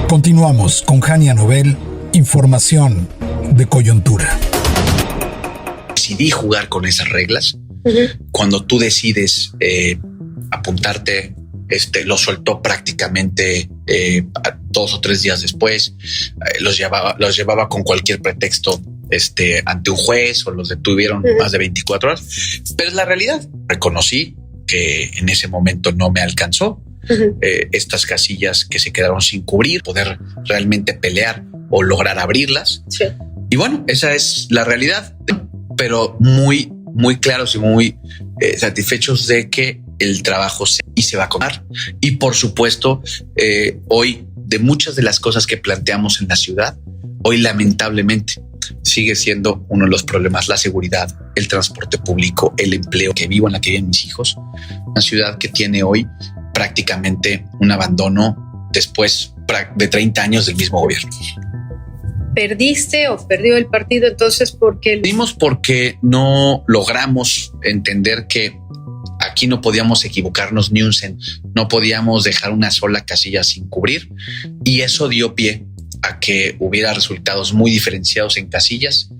Continuamos con Jania Nobel, información de coyuntura. Decidí jugar con esas reglas. Cuando tú decides apuntarte, lo soltó prácticamente 2 o 3 días después. Los llevaba con cualquier pretexto ante un juez, o los detuvieron más de 24 horas. Pero es la realidad. Reconocí que en ese momento no me alcanzó. Estas casillas que se quedaron sin cubrir, poder realmente pelear o lograr abrirlas. Sí. Y bueno, esa es la realidad, pero muy, muy claros y muy satisfechos de que el trabajo se va a contar. Y por supuesto, hoy, de muchas de las cosas que planteamos en la ciudad, hoy lamentablemente sigue siendo uno de los problemas la seguridad, el transporte público, el empleo que vivo, en la que viven mis hijos. Una ciudad que tiene hoy prácticamente un abandono después de 30 años del mismo gobierno. ¿Perdiste o perdió el partido entonces porque? Perdimos porque no logramos entender que aquí no podíamos equivocarnos ni un centro, no podíamos dejar una sola casilla sin cubrir, y eso dio pie a que hubiera resultados muy diferenciados en casillas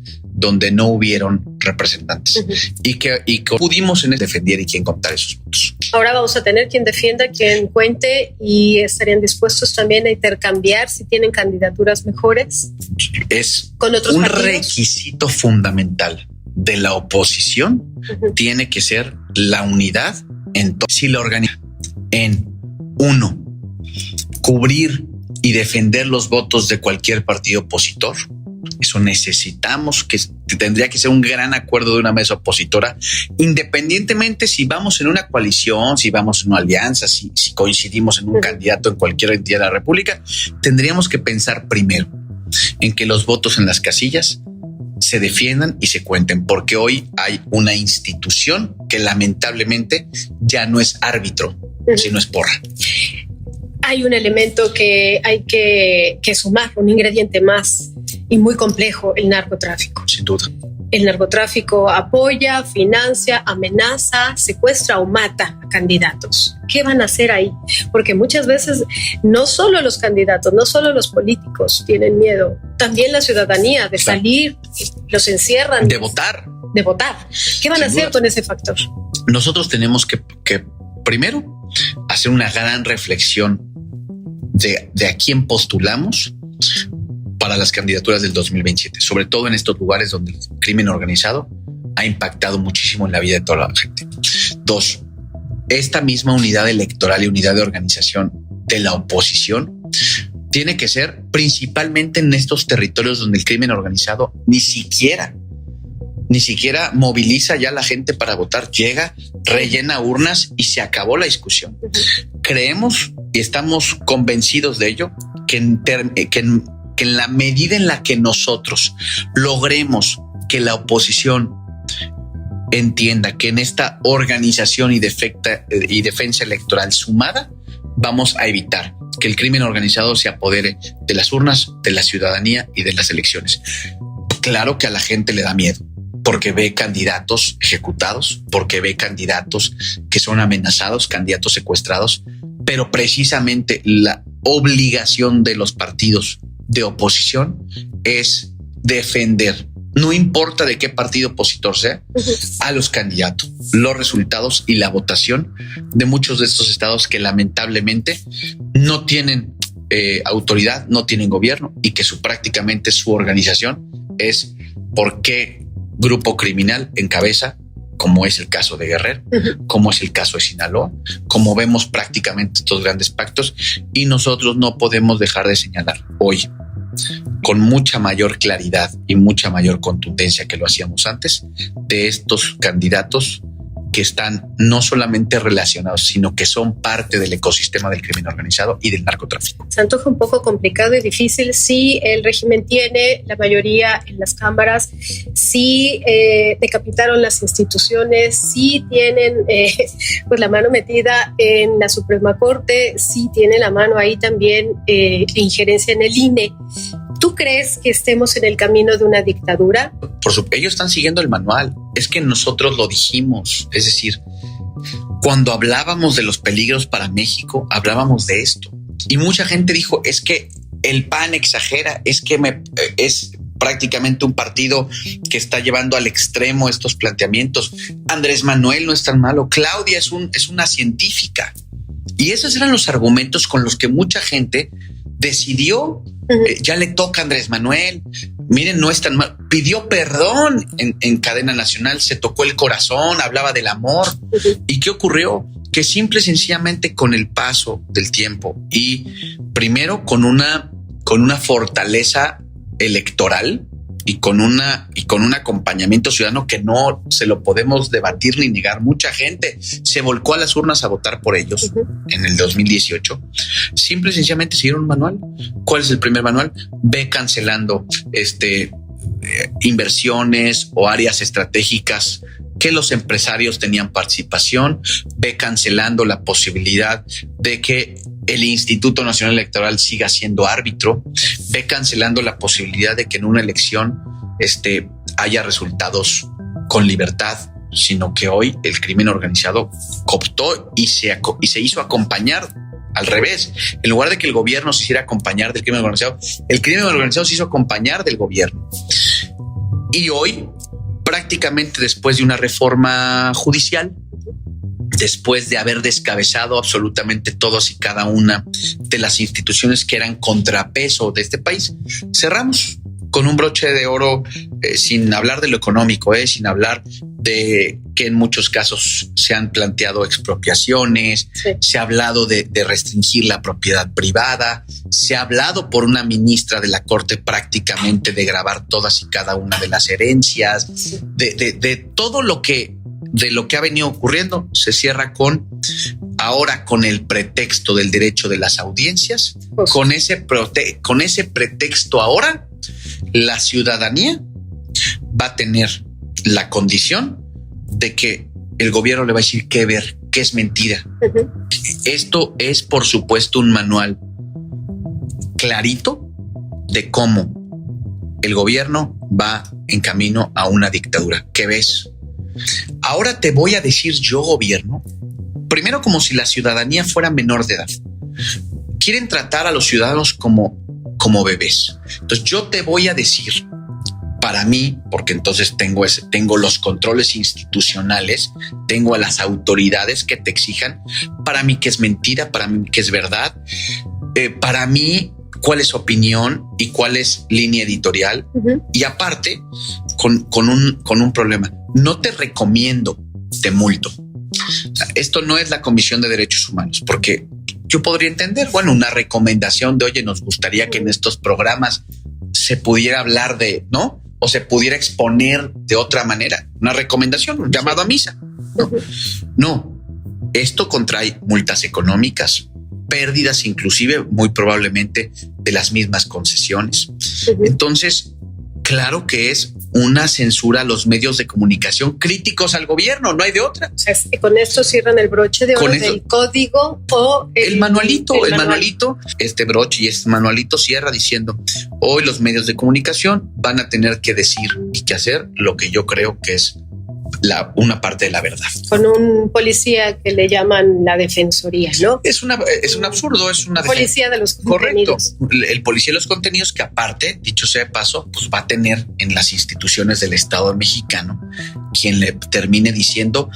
donde no hubieron representantes y que pudimos defender y quien contar esos votos. Ahora vamos a tener quien defienda, quien cuente, y estarían dispuestos también a intercambiar si tienen candidaturas mejores. Es con otros un partidos. Requisito fundamental de la oposición tiene que ser la unidad. Si la organiza en uno, cubrir y defender los votos de cualquier partido opositor. Eso necesitamos, que tendría que ser un gran acuerdo de una mesa opositora, independientemente si vamos en una coalición, si vamos en una alianza, si coincidimos en un candidato en cualquier entidad de la República. Tendríamos que pensar primero en que los votos en las casillas se defiendan y se cuenten, porque hoy hay una institución que lamentablemente ya no es árbitro, sino es porra. Hay un elemento que hay que sumar, un ingrediente más y muy complejo: el narcotráfico. Sin duda. El narcotráfico apoya, financia, amenaza, secuestra o mata a candidatos. ¿Qué van a hacer ahí? Porque muchas veces no solo los candidatos, no solo los políticos tienen miedo, también la ciudadanía de salir, los encierran. De votar. ¿Qué van a hacer con ese factor? Nosotros tenemos que primero hacer una gran reflexión de a quién postulamos para las candidaturas del 2027, sobre todo en estos lugares donde el crimen organizado ha impactado muchísimo en la vida de toda la gente. 2, esta misma unidad electoral y unidad de organización de la oposición tiene que ser principalmente en estos territorios donde el crimen organizado ni siquiera moviliza ya a la gente para votar. Llega, rellena urnas y se acabó la discusión. Creemos y estamos convencidos de ello que en la medida en la que nosotros logremos que la oposición entienda que en esta organización y defensa electoral sumada vamos a evitar que el crimen organizado se apodere de las urnas, de la ciudadanía y de las elecciones. Claro que a la gente le da miedo, porque ve candidatos ejecutados, porque ve candidatos que son amenazados, candidatos secuestrados, pero precisamente la obligación de los partidos de oposición es defender, no importa de qué partido opositor sea, a los candidatos, los resultados y la votación de muchos de estos estados que lamentablemente no tienen autoridad, no tienen gobierno, y que prácticamente su organización es por qué grupo criminal encabeza, como es el caso de Guerrero, como es el caso de Sinaloa, como vemos prácticamente estos grandes pactos, y nosotros no podemos dejar de señalar hoy con mucha mayor claridad y mucha mayor contundencia que lo hacíamos antes, de estos candidatos que están no solamente relacionados, sino que son parte del ecosistema del crimen organizado y del narcotráfico. Se antoja un poco complicado y difícil si el régimen tiene la mayoría en las cámaras, si decapitaron las instituciones, si tienen pues la mano metida en la Suprema Corte, si tiene la mano ahí también injerencia en el INE. ¿Tú crees que estemos en el camino de una dictadura? Por supuesto, ellos están siguiendo el manual. Es que nosotros lo dijimos. Es decir, cuando hablábamos de los peligros para México, hablábamos de esto. Y mucha gente dijo, es que el PAN exagera, es que es prácticamente un partido que está llevando al extremo estos planteamientos. Andrés Manuel no es tan malo, Claudia es una científica. Y esos eran los argumentos con los que mucha gente decidió, ya le toca a Andrés Manuel, miren, no es tan mal. Pidió perdón en cadena nacional, se tocó el corazón, hablaba del amor. ¿Y qué ocurrió? Que simple y sencillamente con el paso del tiempo y primero con una fortaleza electoral y con un acompañamiento ciudadano que no se lo podemos debatir ni negar. Mucha gente se volcó a las urnas a votar por ellos en el 2018. Simple y sencillamente siguieron un manual. ¿Cuál es el primer manual? Ve cancelando inversiones o áreas estratégicas que los empresarios tenían participación, ve cancelando la posibilidad de que el Instituto Nacional Electoral siga siendo árbitro, ve cancelando la posibilidad de que en una elección haya resultados con libertad, sino que hoy el crimen organizado cooptó y se hizo acompañar al revés. En lugar de que el gobierno se hiciera acompañar del crimen organizado, el crimen organizado se hizo acompañar del gobierno. Y hoy, prácticamente después de una reforma judicial, después de haber descabezado absolutamente todas y cada una de las instituciones que eran contrapeso de este país, cerramos con un broche de oro, sin hablar de lo económico, sin hablar de que en muchos casos se han planteado expropiaciones, sí. Se ha hablado de restringir la propiedad privada, se ha hablado por una ministra de la Corte prácticamente de grabar todas y cada una de las herencias, sí. de todo lo que ha venido ocurriendo. Se cierra ahora con el pretexto del derecho de las audiencias, pues, con ese pretexto ahora la ciudadanía va a tener la condición de que el gobierno le va a decir que es mentira. Uh-huh. Esto es, por supuesto, un manual clarito de cómo el gobierno va en camino a una dictadura. ¿Qué ves? Ahora te voy a decir yo, gobierno, primero como si la ciudadanía fuera menor de edad. Quieren tratar a los ciudadanos como bebés. Entonces yo te voy a decir, para mí, porque entonces tengo los controles institucionales, tengo a las autoridades que te exijan, para mí que es mentira, para mí que es verdad, para mí cuál es opinión y cuál es línea editorial. Uh-huh. Y aparte, con un problema, no te recomiendo, te multo. O sea, esto no es la Comisión de Derechos Humanos, porque yo podría entender, bueno, una recomendación de, oye, nos gustaría que en estos programas se pudiera hablar de, ¿no? O se pudiera exponer de otra manera. Una recomendación, un llamado a misa. No, esto contrae multas económicas, pérdidas inclusive muy probablemente de las mismas concesiones. Entonces, claro que es una censura a los medios de comunicación críticos al gobierno, no hay de otra. O sea, con esto cierran el broche de oro del código o el manualito. El manualito, este broche y este manualito cierra diciendo: hoy los medios de comunicación van a tener que decir y que hacer lo que yo creo que es una parte de la verdad. Con un policía que le llaman la defensoría, ¿no? Es un absurdo, es una policía de los contenidos. Correcto. El policía de los contenidos, que aparte, dicho sea de paso, pues va a tener en las instituciones del Estado mexicano quien le termine diciendo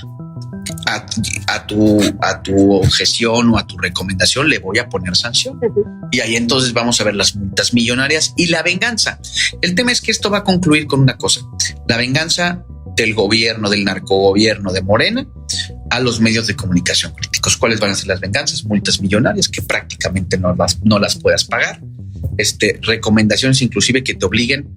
a tu objeción o a tu recomendación le voy a poner sanción. Uh-huh. Y ahí entonces vamos a ver las multas millonarias y la venganza. El tema es que esto va a concluir con una cosa: la venganza del gobierno, del narcogobierno de Morena a los medios de comunicación críticos. ¿Cuáles van a ser las venganzas? Multas millonarias que prácticamente no las puedas pagar. Recomendaciones inclusive que te obliguen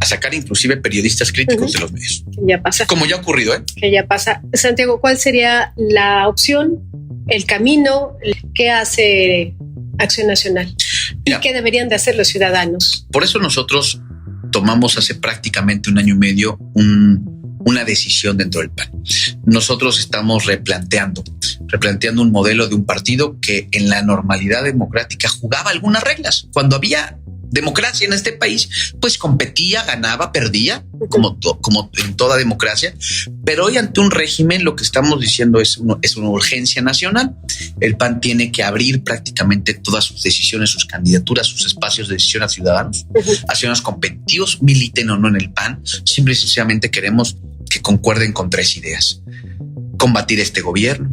a sacar inclusive periodistas críticos, uh-huh, de los medios. Que ya pasa. Como ya ha ocurrido, Que ya pasa. Santiago, ¿cuál sería la opción, el camino que hace Acción Nacional? Mira, ¿y qué deberían de hacer los ciudadanos? Por eso nosotros tomamos hace prácticamente un año y medio una decisión dentro del PAN. Nosotros estamos replanteando un modelo de un partido que en la normalidad democrática jugaba algunas reglas. Cuando había democracia en este país, pues competía, ganaba, perdía, como en toda democracia. Pero hoy ante un régimen lo que estamos diciendo es una urgencia nacional. El PAN tiene que abrir prácticamente todas sus decisiones, sus candidaturas, sus espacios de decisión a ciudadanos, a ciudadanos competitivos, militen o no en el PAN. Simple y sencillamente queremos que concuerden con 3 ideas: combatir este gobierno,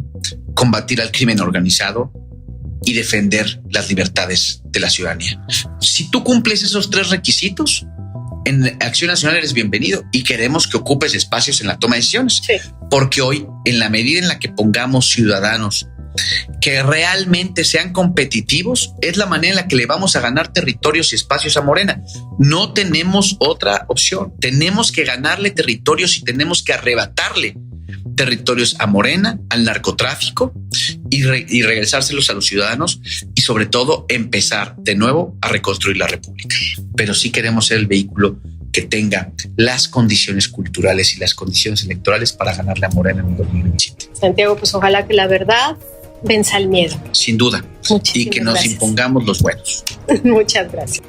combatir al crimen organizado y defender las libertades de la ciudadanía. Si tú cumples esos 3 requisitos, en Acción Nacional eres bienvenido y queremos que ocupes espacios en la toma de decisiones. Sí. Porque hoy, en la medida en la que pongamos ciudadanos que realmente sean competitivos, es la manera en la que le vamos a ganar territorios y espacios a Morena. No tenemos otra opción. Tenemos que ganarle territorios y tenemos que arrebatarle territorios a Morena, al narcotráfico y regresárselos a los ciudadanos y sobre todo empezar de nuevo a reconstruir la República. Pero sí queremos ser el vehículo que tenga las condiciones culturales y las condiciones electorales para ganarle a Morena en el 2027. Santiago, pues ojalá que la verdad venza el miedo. Sin duda. Muchísimas y que nos gracias. Impongamos los buenos. Muchas gracias.